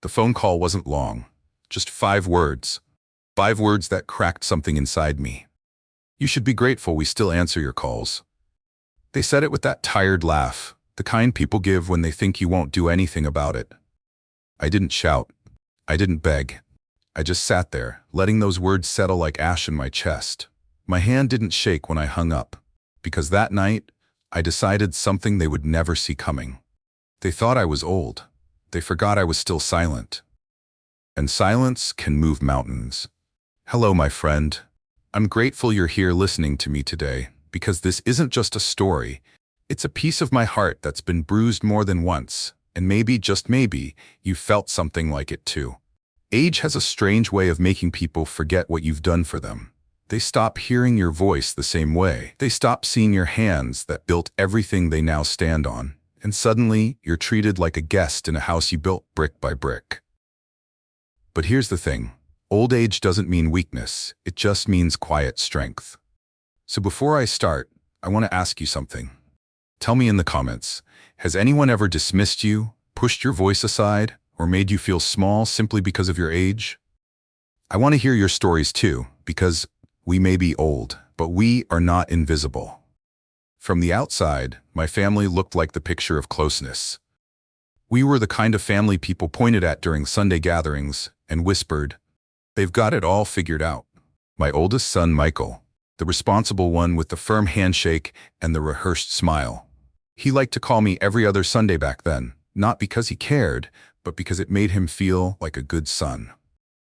The phone call wasn't long, just 5 words. 5 words that cracked something inside me. "You should be grateful we still answer your calls." They said it with that tired laugh, the kind people give when they think you won't do anything about it. I didn't shout. I didn't beg. I just sat there, letting those words settle like ash in my chest. My hand didn't shake when I hung up, because that night, I decided something they would never see coming. They thought I was old. They forgot I was still silent. And silence can move mountains. Hello, my friend. I'm grateful you're here listening to me today, because this isn't just a story. It's a piece of my heart that's been bruised more than once, and maybe, just maybe, you felt something like it too. Age has a strange way of making people forget what you've done for them. They stop hearing your voice the same way. They stop seeing your hands that built everything they now stand on. And suddenly, you're treated like a guest in a house you built brick by brick. But here's the thing. Old age doesn't mean weakness. It just means quiet strength. So before I start, I want to ask you something. Tell me in the comments, has anyone ever dismissed you, pushed your voice aside, or made you feel small simply because of your age? I want to hear your stories too, because we may be old, but we are not invisible. From the outside, my family looked like the picture of closeness. We were the kind of family people pointed at during Sunday gatherings and whispered, "They've got it all figured out." My oldest son, Michael, the responsible one with the firm handshake and the rehearsed smile. He liked to call me every other Sunday back then, not because he cared, but because it made him feel like a good son.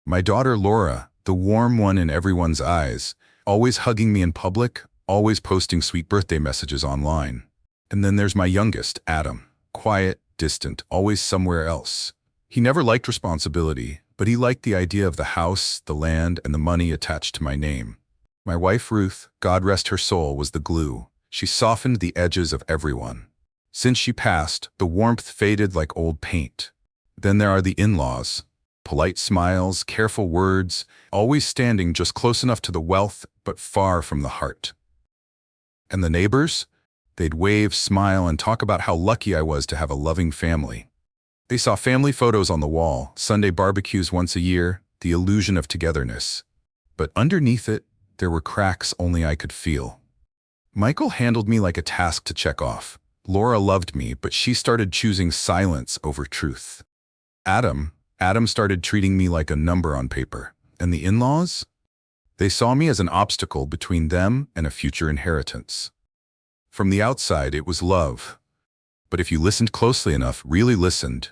My daughter, Laura, the warm one in everyone's eyes, always hugging me in public, always posting sweet birthday messages online. And then there's my youngest, Adam, quiet, distant, always somewhere else. He never liked responsibility, but he liked the idea of the house, the land, and the money attached to my name. My wife, Ruth, God rest her soul, was the glue. She softened the edges of everyone. Since she passed, the warmth faded like old paint. Then there are the in-laws. Polite smiles, careful words, always standing just close enough to the wealth, but far from the heart. And the neighbors? They'd wave, smile, and talk about how lucky I was to have a loving family. They saw family photos on the wall, Sunday barbecues once a year, the illusion of togetherness. But underneath it, there were cracks only I could feel. Michael handled me like a task to check off. Laura loved me, but she started choosing silence over truth. Adam started treating me like a number on paper. And the in-laws? They saw me as an obstacle between them and a future inheritance. From the outside, it was love. But if you listened closely enough, really listened,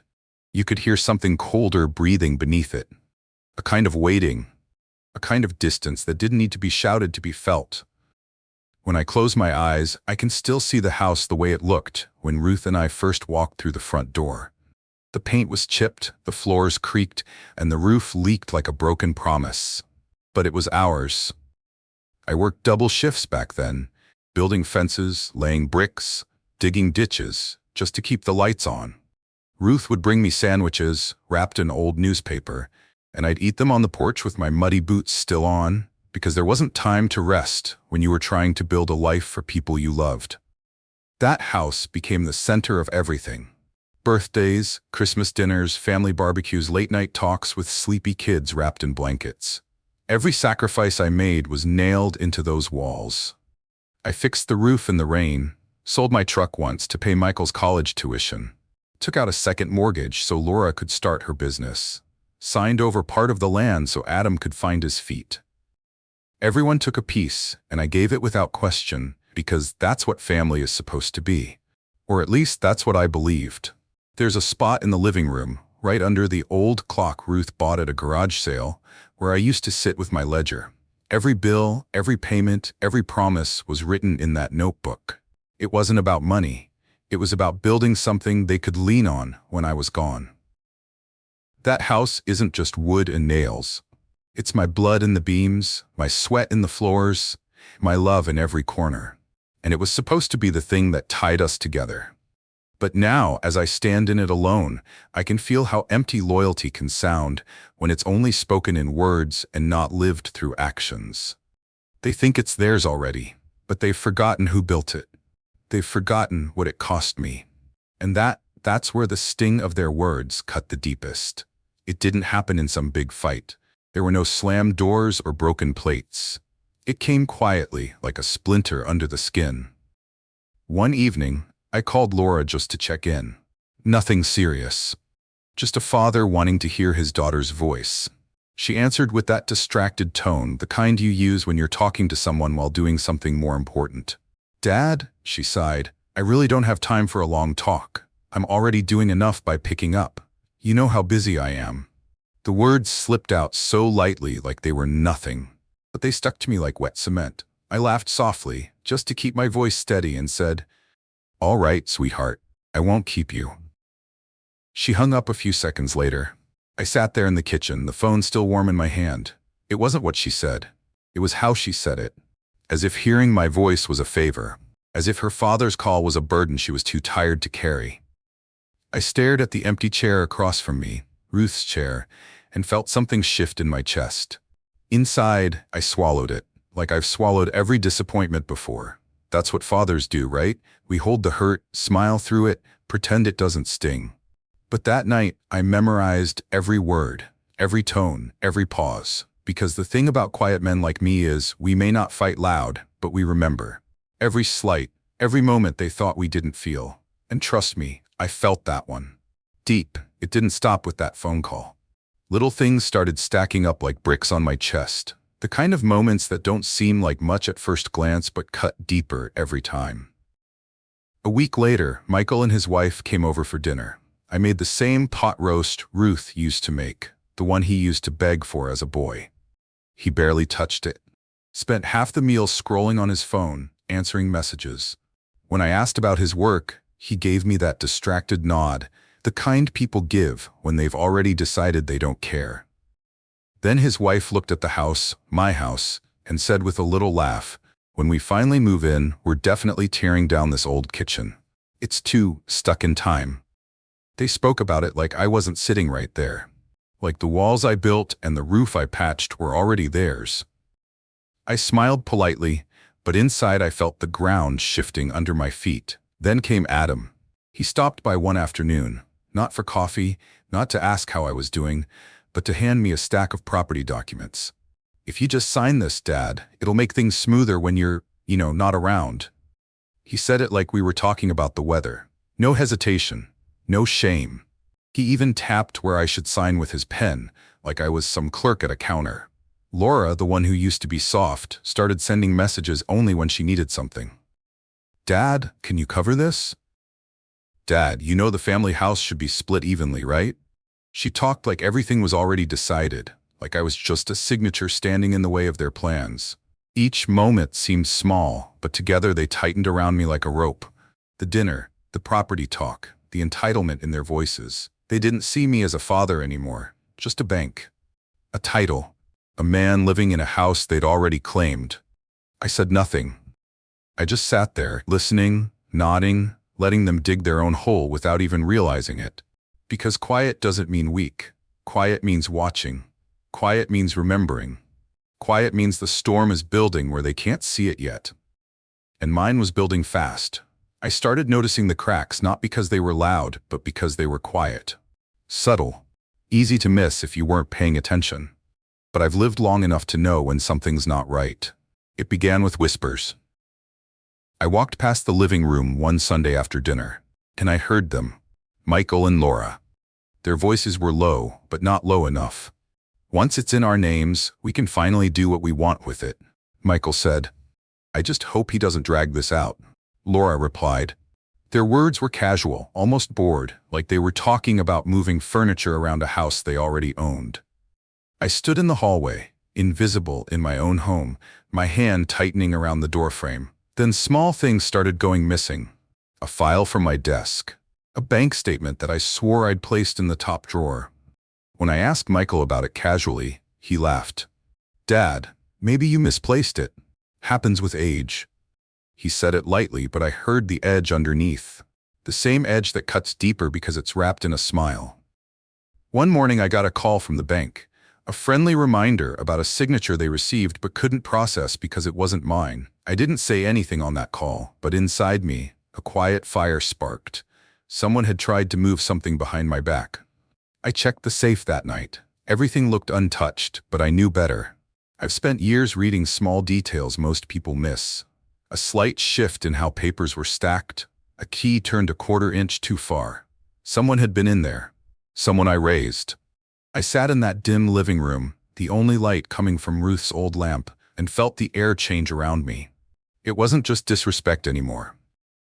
you could hear something colder breathing beneath it. A kind of waiting, a kind of distance that didn't need to be shouted to be felt. When I close my eyes, I can still see the house the way it looked when Ruth and I first walked through the front door. The paint was chipped, the floors creaked, and the roof leaked like a broken promise. But it was ours. I worked double shifts back then, building fences, laying bricks, digging ditches, just to keep the lights on. Ruth would bring me sandwiches, wrapped in old newspaper, and I'd eat them on the porch with my muddy boots still on, because there wasn't time to rest when you were trying to build a life for people you loved. That house became the center of everything. Birthdays, Christmas dinners, family barbecues, late-night talks with sleepy kids wrapped in blankets. Every sacrifice I made was nailed into those walls. I fixed the roof in the rain, sold my truck once to pay Michael's college tuition, took out a second mortgage so Laura could start her business, signed over part of the land so Adam could find his feet. Everyone took a piece, and I gave it without question, because that's what family is supposed to be. Or at least that's what I believed. There's a spot in the living room, right under the old clock Ruth bought at a garage sale, where I used to sit with my ledger. Every bill, every payment, every promise was written in that notebook. It wasn't about money. It was about building something they could lean on when I was gone. That house isn't just wood and nails. It's my blood in the beams, my sweat in the floors, my love in every corner. And it was supposed to be the thing that tied us together. But now, as I stand in it alone, I can feel how empty loyalty can sound when it's only spoken in words and not lived through actions. They think it's theirs already, but they've forgotten who built it. They've forgotten what it cost me. And that's where the sting of their words cut the deepest. It didn't happen in some big fight. There were no slammed doors or broken plates. It came quietly, like a splinter under the skin. One evening, I called Laura just to check in. Nothing serious. Just a father wanting to hear his daughter's voice. She answered with that distracted tone, the kind you use when you're talking to someone while doing something more important. "Dad," she sighed, "I really don't have time for a long talk. I'm already doing enough by picking up. You know how busy I am." The words slipped out so lightly, like they were nothing, but they stuck to me like wet cement. I laughed softly, just to keep my voice steady, and said, "All right, sweetheart, I won't keep you." She hung up a few seconds later. I sat there in the kitchen, the phone still warm in my hand. It wasn't what she said. It was how she said it. As if hearing my voice was a favor. As if her father's call was a burden she was too tired to carry. I stared at the empty chair across from me, Ruth's chair, and felt something shift in my chest. Inside, I swallowed it, like I've swallowed every disappointment before. That's what fathers do, right? We hold the hurt, smile through it, pretend it doesn't sting. But that night, I memorized every word, every tone, every pause. Because the thing about quiet men like me is, we may not fight loud, but we remember. Every slight, every moment they thought we didn't feel. And trust me, I felt that one. Deep. It didn't stop with that phone call. Little things started stacking up like bricks on my chest. The kind of moments that don't seem like much at first glance but cut deeper every time. A week later, Michael and his wife came over for dinner. I made the same pot roast Ruth used to make, the one he used to beg for as a boy. He barely touched it. Spent half the meal scrolling on his phone, answering messages. When I asked about his work, he gave me that distracted nod, the kind people give when they've already decided they don't care. Then his wife looked at the house, my house, and said with a little laugh, "When we finally move in, we're definitely tearing down this old kitchen. It's too stuck in time." They spoke about it like I wasn't sitting right there. Like the walls I built and the roof I patched were already theirs. I smiled politely, but inside I felt the ground shifting under my feet. Then came Adam. He stopped by one afternoon, not for coffee, not to ask how I was doing, but to hand me a stack of property documents. "If you just sign this, Dad, it'll make things smoother when you're, not around." He said it like we were talking about the weather. No hesitation, no shame. He even tapped where I should sign with his pen, like I was some clerk at a counter. Laura, the one who used to be soft, started sending messages only when she needed something. "Dad, can you cover this?" "Dad, you know the family house should be split evenly, right?" She talked like everything was already decided, like I was just a signature standing in the way of their plans. Each moment seemed small, but together they tightened around me like a rope. The dinner, the property talk, the entitlement in their voices. They didn't see me as a father anymore, just a bank. A title. A man living in a house they'd already claimed. I said nothing. I just sat there, listening, nodding, letting them dig their own hole without even realizing it. Because quiet doesn't mean weak. Quiet means watching. Quiet means remembering. Quiet means the storm is building where they can't see it yet. And mine was building fast. I started noticing the cracks not because they were loud, but because they were quiet. Subtle. Easy to miss if you weren't paying attention. But I've lived long enough to know when something's not right. It began with whispers. I walked past the living room one Sunday after dinner, and I heard them. Michael and Laura. Their voices were low, but not low enough. "Once it's in our names, we can finally do what we want with it," Michael said. "I just hope he doesn't drag this out," Laura replied. Their words were casual, almost bored, like they were talking about moving furniture around a house they already owned. I stood in the hallway, invisible in my own home, my hand tightening around the doorframe. Then small things started going missing. A file from my desk. A bank statement that I swore I'd placed in the top drawer. When I asked Michael about it casually, he laughed. "Dad, maybe you misplaced it. Happens with age." He said it lightly, but I heard the edge underneath. The same edge that cuts deeper because it's wrapped in a smile. One morning I got a call from the bank. A friendly reminder about a signature they received but couldn't process because it wasn't mine. I didn't say anything on that call, but inside me, a quiet fire sparked. Someone had tried to move something behind my back. I checked the safe that night. Everything looked untouched, but I knew better. I've spent years reading small details most people miss. A slight shift in how papers were stacked, a key turned a quarter inch too far. Someone had been in there. Someone I raised. I sat in that dim living room, the only light coming from Ruth's old lamp, and felt the air change around me. It wasn't just disrespect anymore.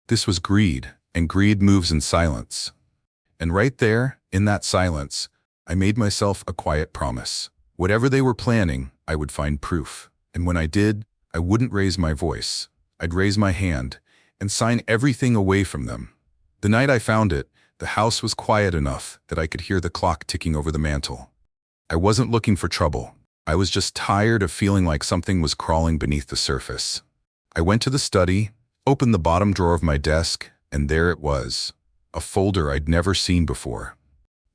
This was greed, and greed moves in silence. And right there, in that silence, I made myself a quiet promise. Whatever they were planning, I would find proof. And when I did, I wouldn't raise my voice. I'd raise my hand and sign everything away from them. The night I found it, the house was quiet enough that I could hear the clock ticking over the mantel. I wasn't looking for trouble. I was just tired of feeling like something was crawling beneath the surface. I went to the study, opened the bottom drawer of my desk, and there it was, a folder I'd never seen before.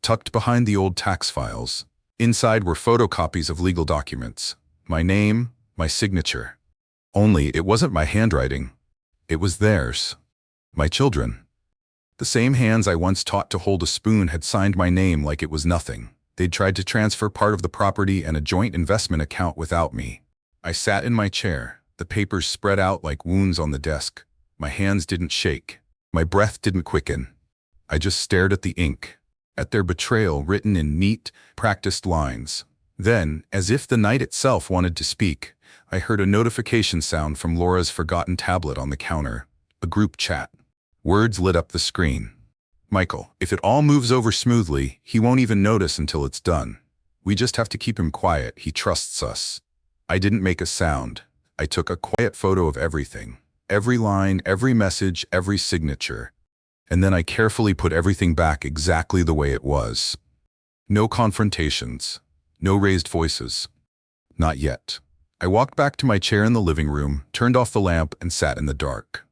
Tucked behind the old tax files, inside were photocopies of legal documents. My name, my signature. Only it wasn't my handwriting. It was theirs. My children. The same hands I once taught to hold a spoon had signed my name like it was nothing. They'd tried to transfer part of the property and a joint investment account without me. I sat in my chair, the papers spread out like wounds on the desk. My hands didn't shake. My breath didn't quicken. I just stared at the ink, at their betrayal written in neat, practiced lines. Then, as if the night itself wanted to speak, I heard a notification sound from Laura's forgotten tablet on the counter. A group chat. Words lit up the screen. Michael, if it all moves over smoothly, he won't even notice until it's done. We just have to keep him quiet. He trusts us. I didn't make a sound. I took a quiet photo of everything. Every line, every message, every signature. And then I carefully put everything back exactly the way it was. No confrontations. No raised voices. Not yet. I walked back to my chair in the living room, turned off the lamp, and sat in the dark.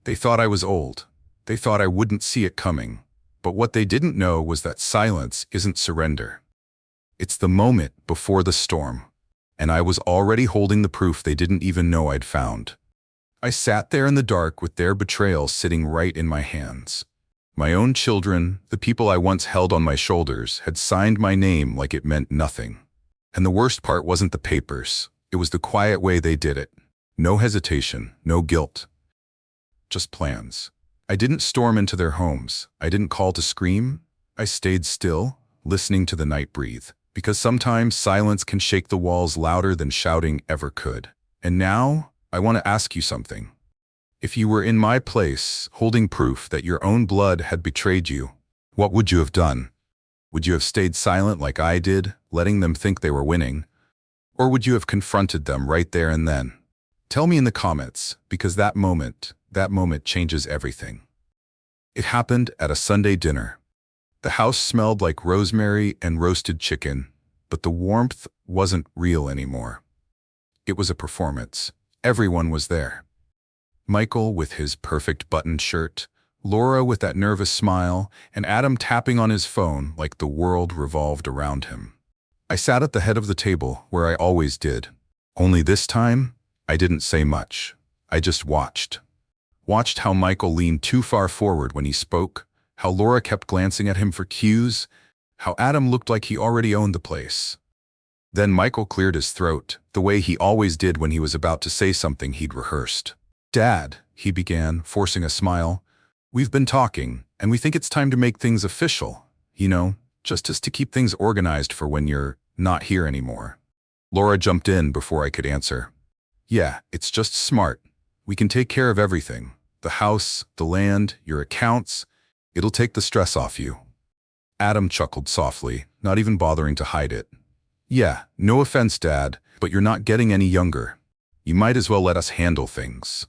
They thought I was old. They thought I wouldn't see it coming. But what they didn't know was that silence isn't surrender. It's the moment before the storm. And I was already holding the proof they didn't even know I'd found. I sat there in the dark with their betrayal sitting right in my hands. My own children, the people I once held on my shoulders, had signed my name like it meant nothing. And the worst part wasn't the papers. It was the quiet way they did it. No hesitation, no guilt. Just plans. I didn't storm into their homes. I didn't call to scream. I stayed still, listening to the night breathe. Because sometimes silence can shake the walls louder than shouting ever could. And now, I want to ask you something. If you were in my place, holding proof that your own blood had betrayed you, what would you have done? Would you have stayed silent like I did, letting them think they were winning? Or would you have confronted them right there and then? Tell me in the comments, because that moment changes everything. It happened at a Sunday dinner. The house smelled like rosemary and roasted chicken, but the warmth wasn't real anymore. It was a performance. Everyone was there. Michael with his perfect buttoned shirt, Laura with that nervous smile, and Adam tapping on his phone like the world revolved around him. I sat at the head of the table where I always did. Only this time, I didn't say much. I just watched. Watched how Michael leaned too far forward when he spoke, how Laura kept glancing at him for cues, how Adam looked like he already owned the place. Then Michael cleared his throat, the way he always did when he was about to say something he'd rehearsed. "Dad," he began, forcing a smile, "we've been talking, and we think it's time to make things official. You know, just to keep things organized for when you're not here anymore." Laura jumped in before I could answer. "Yeah, it's just smart. We can take care of everything. The house, the land, your accounts. It'll take the stress off you." Adam chuckled softly, not even bothering to hide it. "Yeah, no offense, Dad, but you're not getting any younger. You might as well let us handle things."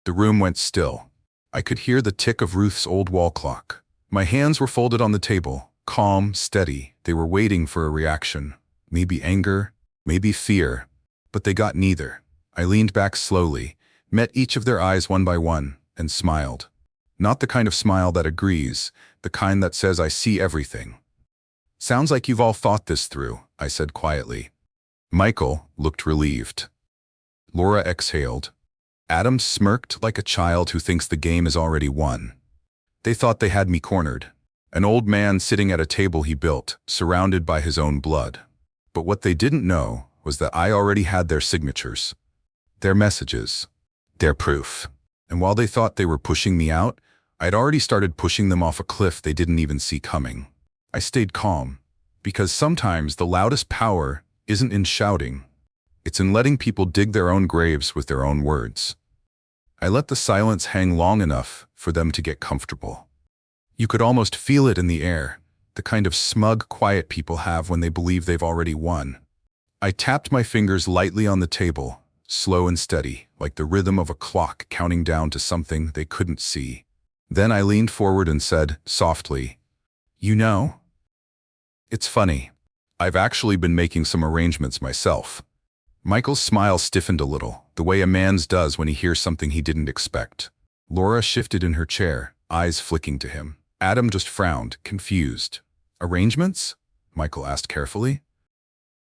The room went still. I could hear the tick of Ruth's old wall clock. My hands were folded on the table, calm, steady. They were waiting for a reaction. Maybe anger, maybe fear, but they got neither. I leaned back slowly, met each of their eyes one by one, and smiled. Not the kind of smile that agrees, the kind that says I see everything. "Sounds like you've all thought this through," I said quietly. Michael looked relieved. Laura exhaled. Adam smirked like a child who thinks the game is already won. They thought they had me cornered. An old man sitting at a table he built, surrounded by his own blood. But what they didn't know was that I already had their signatures, their messages, their proof. And while they thought they were pushing me out, I'd already started pushing them off a cliff they didn't even see coming. I stayed calm, because sometimes the loudest power isn't in shouting. It's in letting people dig their own graves with their own words. I let the silence hang long enough for them to get comfortable. You could almost feel it in the air, the kind of smug, quiet people have when they believe they've already won. I tapped my fingers lightly on the table, slow and steady, like the rhythm of a clock counting down to something they couldn't see. Then I leaned forward and said, softly, "You know, it's funny. I've actually been making some arrangements myself." Michael's smile stiffened a little, the way a man's does when he hears something he didn't expect. Laura shifted in her chair, eyes flicking to him. Adam just frowned, confused. "Arrangements?" Michael asked carefully.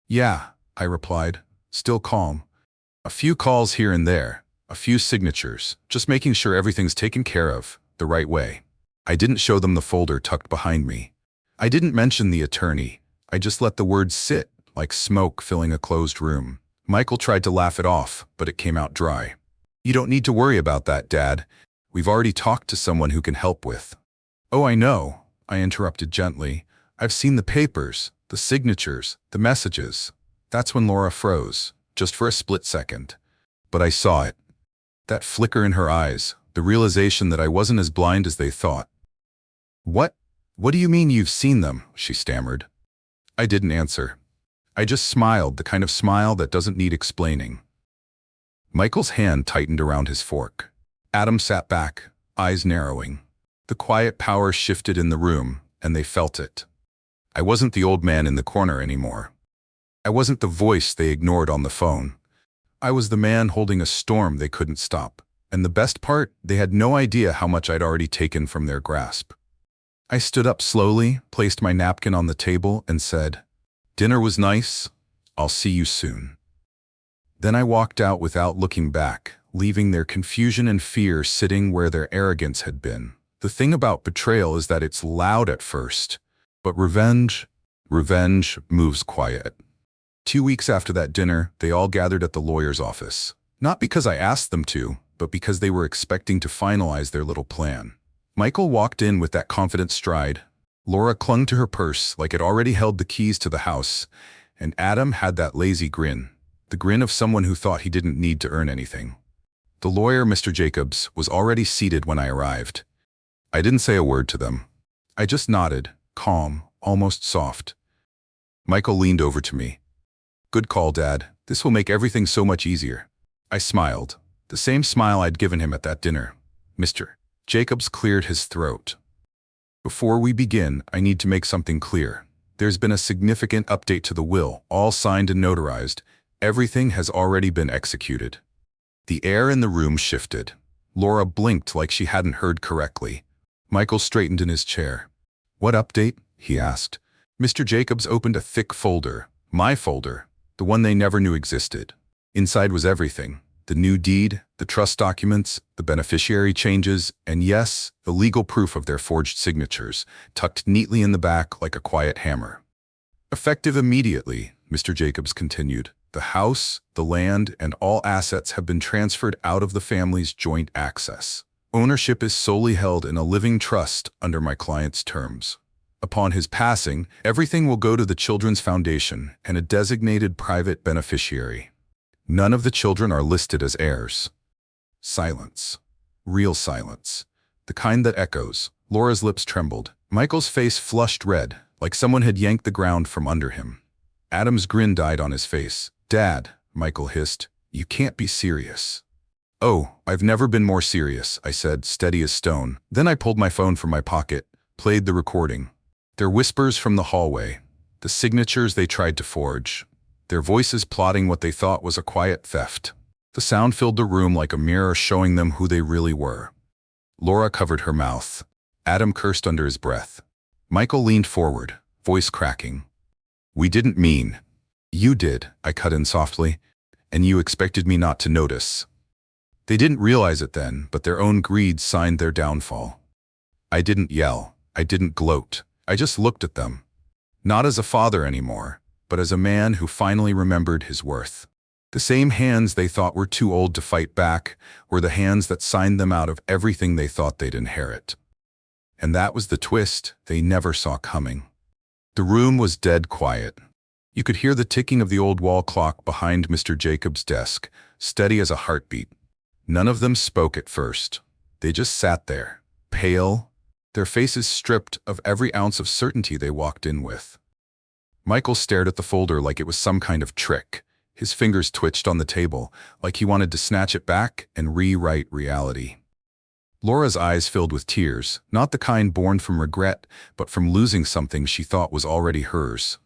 "Yeah," I replied, still calm. "A few calls here and there, a few signatures, just making sure everything's taken care of, the right way." I didn't show them the folder tucked behind me. I didn't mention the attorney. I just let the words sit, like smoke filling a closed room. Michael tried to laugh it off, but it came out dry. "You don't need to worry about that, Dad. We've already talked to someone who can help with." "Oh, I know," I interrupted gently. "I've seen the papers, the signatures, the messages." That's when Laura froze, just for a split second. But I saw it. That flicker in her eyes, the realization that I wasn't as blind as they thought. What do you mean you've seen them?" she stammered. I didn't answer. I just smiled, the kind of smile that doesn't need explaining. Michael's hand tightened around his fork. Adam sat back, eyes narrowing. The quiet power shifted in the room, and they felt it. I wasn't the old man in the corner anymore. I wasn't the voice they ignored on the phone. I was the man holding a storm they couldn't stop. And the best part, they had no idea how much I'd already taken from their grasp. I stood up slowly, placed my napkin on the table, and said, "Dinner was nice. I'll see you soon." Then I walked out without looking back, leaving their confusion and fear sitting where their arrogance had been. The thing about betrayal is that it's loud at first, but revenge moves quiet. 2 weeks after that dinner, they all gathered at the lawyer's office. Not because I asked them to, but because they were expecting to finalize their little plan. Michael walked in with that confident stride. Laura clung to her purse like it already held the keys to the house, and Adam had that lazy grin, the grin of someone who thought he didn't need to earn anything. The lawyer, Mr. Jacobs, was already seated when I arrived. I didn't say a word to them. I just nodded, calm, almost soft. Michael leaned over to me. "Good call, Dad. This will make everything so much easier." I smiled, the same smile I'd given him at that dinner. "Mr. Jacobs," cleared his throat. "Before we begin, I need to make something clear. There's been a significant update to the will, all signed and notarized. Everything has already been executed." The air in the room shifted. Laura blinked like she hadn't heard correctly. Michael straightened in his chair. "What update?" he asked. Mr. Jacobs opened a thick folder, my folder, the one they never knew existed. Inside was everything. The new deed, the trust documents, the beneficiary changes, and yes, the legal proof of their forged signatures, tucked neatly in the back like a quiet hammer. "Effective immediately," Mr. Jacobs continued. "The house, the land, and all assets have been transferred out of the family's joint access. Ownership is solely held in a living trust under my client's terms. Upon his passing, everything will go to the Children's Foundation and a designated private beneficiary. None of the children are listed as heirs." Silence. Real silence. The kind that echoes. Laura's lips trembled. Michael's face flushed red, like someone had yanked the ground from under him. Adam's grin died on his face. "Dad," Michael hissed, "you can't be serious." "Oh, I've never been more serious," I said, steady as stone. Then I pulled my phone from my pocket, played the recording. Their whispers from the hallway, the signatures they tried to forge, their voices plotting what they thought was a quiet theft. The sound filled the room like a mirror showing them who they really were. Laura covered her mouth. Adam cursed under his breath. Michael leaned forward, voice cracking. "We didn't mean." "You did," I cut in softly, "and you expected me not to notice." They didn't realize it then, but their own greed signed their downfall. I didn't yell. I didn't gloat. I just looked at them. Not as a father anymore, but as a man who finally remembered his worth. The same hands they thought were too old to fight back were the hands that signed them out of everything they thought they'd inherit. And that was the twist they never saw coming. The room was dead quiet. You could hear the ticking of the old wall clock behind Mr. Jacobs' desk, steady as a heartbeat. None of them spoke at first. They just sat there, pale, their faces stripped of every ounce of certainty they walked in with. Michael stared at the folder like it was some kind of trick. His fingers twitched on the table, like he wanted to snatch it back and rewrite reality. Laura's eyes filled with tears, not the kind born from regret, but from losing something she thought was already hers.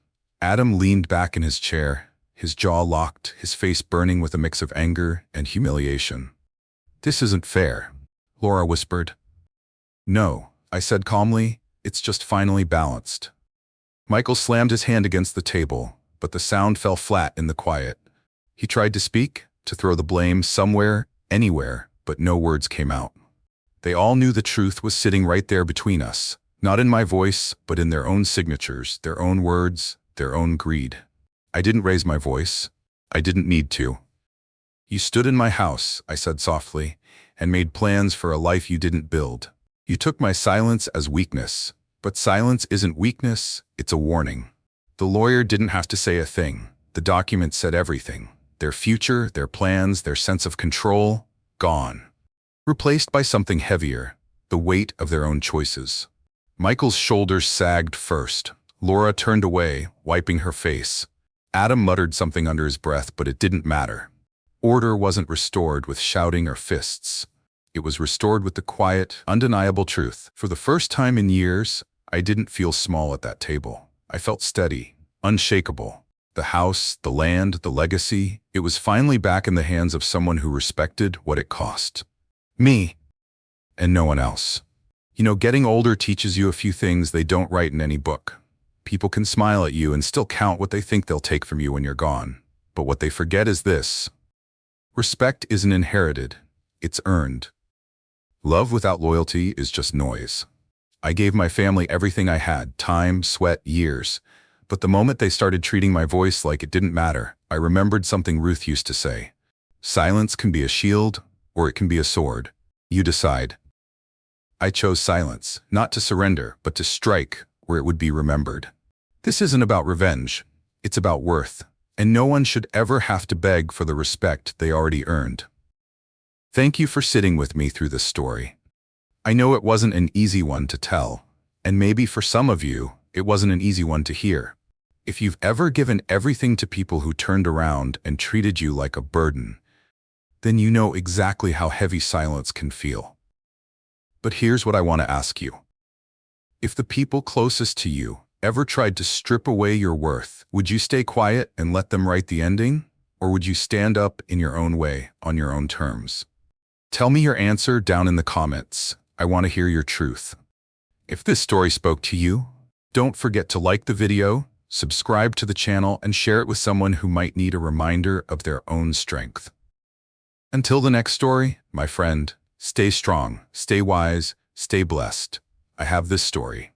Adam leaned back in his chair, his jaw locked, his face burning with a mix of anger and humiliation. "This isn't fair," Laura whispered. "No," I said calmly, "it's just finally balanced." Michael slammed his hand against the table, but the sound fell flat in the quiet. He tried to speak, to throw the blame somewhere, anywhere, but no words came out. They all knew the truth was sitting right there between us, not in my voice, but in their own signatures, their own words, their own greed. I didn't raise my voice. I didn't need to. "You stood in my house," I said softly, "and made plans for a life you didn't build. You took my silence as weakness, but silence isn't weakness, it's a warning." The lawyer didn't have to say a thing. The document said everything. Their future, their plans, their sense of control, gone. Replaced by something heavier, the weight of their own choices. Michael's shoulders sagged first. Laura turned away, wiping her face. Adam muttered something under his breath, but it didn't matter. Order wasn't restored with shouting or fists. It was restored with the quiet, undeniable truth. For the first time in years, I didn't feel small at that table. I felt steady, unshakable. The house, the land, the legacy, it was finally back in the hands of someone who respected what it cost. Me. And no one else. You know, getting older teaches you a few things they don't write in any book. People can smile at you and still count what they think they'll take from you when you're gone. But what they forget is this. Respect isn't inherited, it's earned. Love without loyalty is just noise. I gave my family everything I had, time, sweat, years. But the moment they started treating my voice like it didn't matter, I remembered something Ruth used to say. Silence can be a shield, or it can be a sword. You decide. I chose silence, not to surrender, but to strike where it would be remembered. This isn't about revenge, it's about worth, and no one should ever have to beg for the respect they already earned. Thank you for sitting with me through this story. I know it wasn't an easy one to tell, and maybe for some of you, it wasn't an easy one to hear. If you've ever given everything to people who turned around and treated you like a burden, then you know exactly how heavy silence can feel. But here's what I want to ask you. If the people closest to you ever tried to strip away your worth, would you stay quiet and let them write the ending? Or would you stand up in your own way, on your own terms? Tell me your answer down in the comments. I want to hear your truth. If this story spoke to you, don't forget to like the video, subscribe to the channel, and share it with someone who might need a reminder of their own strength. Until the next story, my friend, stay strong, stay wise, stay blessed. I have this story.